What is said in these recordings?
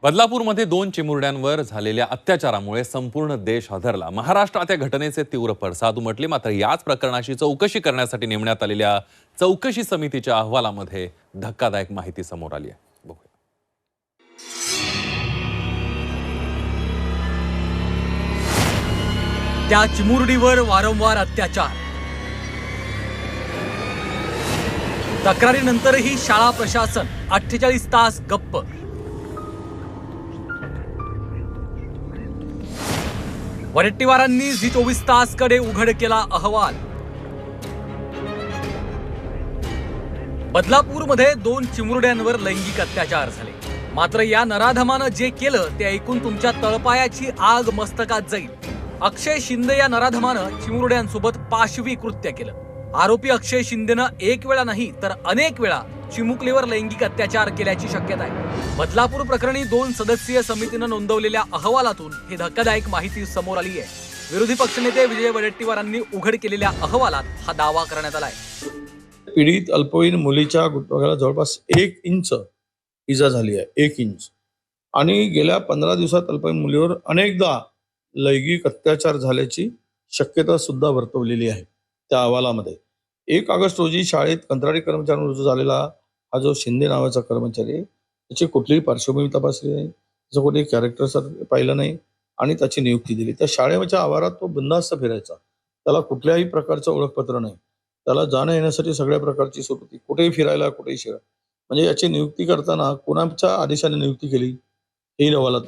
बदलापूरमध्ये 2 चिमुरड्यांवर झालेल्या अत्याचारामुळे संपूर्ण देश हादरला। महाराष्ट्रात या घटनेचे तीव्र पडसाद उमटले। मात्र याच प्रकरणाची चौकशी करण्यासाठी नेमण्यात आलेल्या चौकशी समितीच्या अहवालामध्ये धक्कादायक माहिती समोर आली आहे। बघूया। त्या चिमुरडीवर वारंवार अत्याचार, तक्रारीनंतरही शाळा प्रशासन 48 तास गप्प। वरट्टीवारांनी झी 24 तास कडे उघड केला अहवाल। बदलापूरमध्ये 2 चिमुरड्यांवर लैंगिक अत्याचार झाले। मात्र या नराधमानं जे केलं ते ऐकून तुमच्या तळपायाची आग मस्तकात जाईल। अक्षय शिंदे या नराधमानं चिमुरड्यांसोबत पाशवी कृत्य केलं। आरोपी अक्षय शिंदेनं एक वेळा नाही तर अनेक वेळा चिमुकलीवर लैंगिक अत्याचार केल्याची शक्यता आहे। बदलापूर प्रकरणी 2 सदस्यीय समितीनं नोंदवलेल्या अहवालातून ही धक्कादायक माहिती समोर आली आहे। विरोधी पक्षनेते विजय वडेट्टीवारांनी उघड केलेल्या अहवालात हा दावा करण्यात आलाय। पीडित अल्पवयीन मुलीच्या गुडघ्याला जवळपास 1 इंच इजा झाली आहे, 1 इंच। आणि गेल्या 15 दिवसात अल्पवयीन मुलीवर अनेकदा लैंगिक अत्याचार झाल्याची शक्यता सुद्धा वर्तवलेली आहे त्या अहवालामध्ये। 1 ऑगस्ट रोजी शाळेत कंत्राटी कर्मचारी रुजू झालेला हा जो शिंदे नावाचा कर्मचारी आहे, त्याची कुठलीही पार्श्वभूमी तपासली नाही, त्याचं कुठेही कॅरेक्टर पाहिलं नाही आणि त्याची नियुक्ती दिली। त्या शाळेच्या आवारात तो बिनधास्त फिरायचा, त्याला कुठल्याही प्रकारचं ओळखपत्र नाही, त्याला जाण्या येण्यासाठी सगळ्या प्रकारची सोय होती, कुठेही फिरायला कुठेही शिरा। म्हणजे याची नियुक्ती करताना कोणाच्या आदेशाने नियुक्ती केली हे अहवालात।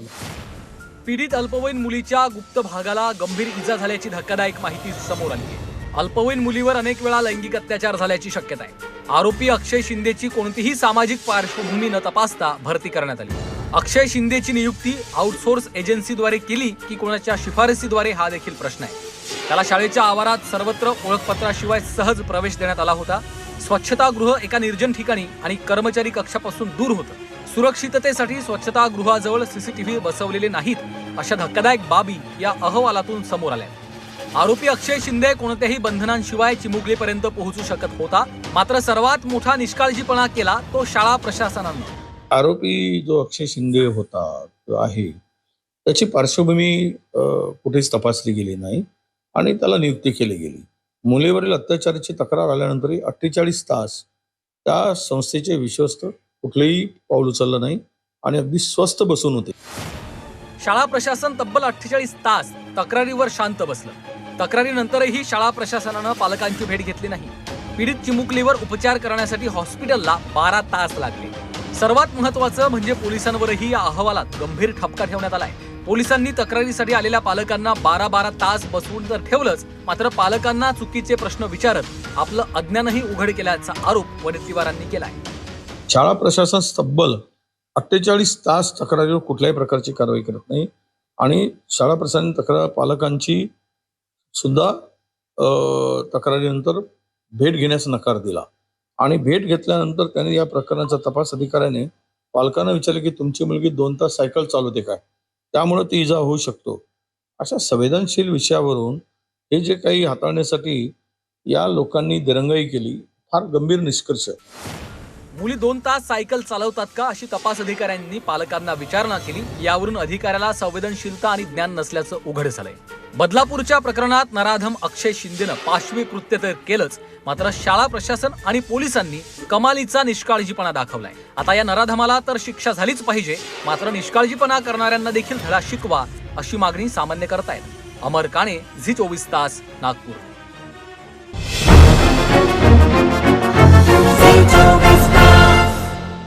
पीडित अल्पवयीन मुलीच्या गुप्त भागाला गंभीर इजा झाल्याची धक्कादायक माहिती समोर आली आहे। अल्पवयीन मुलीवर अनेक वेळा लैंगिक अत्याचार झाल्याची शक्यता आहे। आरोपी अक्षय शिंदेची कोणतीही सामाजिक पार्श्वभूमी न तपासता भरती करण्यात आली। अक्षय शिंदेची नियुक्ती आउटसोर्स एजन्सीद्वारे केली की कोणाच्या शिफारसीद्वारे हा देखील प्रश्न आहे। त्याला शाळेच्या आवारात सर्वत्र ओळखपत्राशिवाय सहज प्रवेश देण्यात आला होता। स्वच्छतागृह एका निर्जन ठिकाणी आणि कर्मचारी कक्षापासून दूर होतं। सुरक्षिततेसाठी स्वच्छतागृहाजवळ सीसीटीव्ही बसवलेले नाहीत, अशा धक्कादायक बाबी या अहवालातून समोर आल्या। आरोपी अक्षय शिंदे कोणत्याही बंधनांशिवाय चिमुकलीपर्यंत पोहोचू शकत होता। मात्र सर्वात मोठा निष्काळजीपणा केला तो शाळा प्रशासनानं। आरोपी जो अक्षय शिंदे होता आहे त्याची पार्श्वभूमी कुठेच तपासली गेली नाही आणि त्याला नियुक्ती केली गेली। मुलीवरील अत्याचाराची तक्रार आल्यानंतरही 48 तास त्या संस्थेचे विश्वस्त कुठलेही पाऊल उचललं नाही आणि अगदी स्वस्थ बसून होते। शाळा प्रशासन तब्बल 48 तास तक्रारीवर शांत बसलं। तक्रारीनंतरही शाळा प्रशासनानं पालकांची भेट घेतली नाही। पीडित चिमुकलीवर उपचार करण्यासाठी हॉस्पिटलला 12 तास लागले। सर्वात महत्त्वाचं म्हणजे पोलिसांवरही या अहवालात गंभीर ठपका ठेवण्यात आलाय। पोलिसांनी तक्रारीसाठी आलेल्या पालकांना 12 तास बसवून तर ठेवलंच, मात्र पालकांना चुकीचे प्रश्न विचारत आपलं अज्ञानही उघड केल्याचा आरोप वडेट्टीवारांनी केलाय। शाळा प्रशासन तब्बल 48 तास तक्रारीवर कुठल्याही प्रकारची कारवाई करत नाही आणि शाळा प्रशासन पालकांची सुद्धा तक्रारीनंतर भेट घेण्यास नकार दिला आणि भेट घेतल्यानंतर त्यांनी या प्रकरणाचा तपास अधिकाऱ्याने पालकांना विचारले की तुमची मुलगी 2 तास सायकल चालवते काय, त्यामुळे ती इजा होऊ शकतो। अशा संवेदनशील विषयावरून हे जे काही हाताळण्यासाठी या लोकांनी दिरंगाई केली, फार गंभीर निष्कर्ष आहे। मुली 2 तास सायकल चालवतात का अशी तपास अधिकाऱ्यांनी पालकांना विचारणा केली। यावरून अधिकाऱ्याला संवेदनशीलता आणि ज्ञान नसल्याचं उघड झालंय। बदलापूरच्या प्रकरणात नराधम अक्षय शिंदेनं पाशवी कृत्य तर केलंच, मात्र शाळा प्रशासन आणि पोलिसांनी कमालीचा निष्काळजीपणा दाखवलाय। आता या नराधमाला तर शिक्षा झालीच पाहिजे, मात्र निष्काळजीपणा करणाऱ्यांना देखील धडा शिकवा अशी मागणी सामान्य करतायत। अमर काणे, झी 24 तास, नागपूर।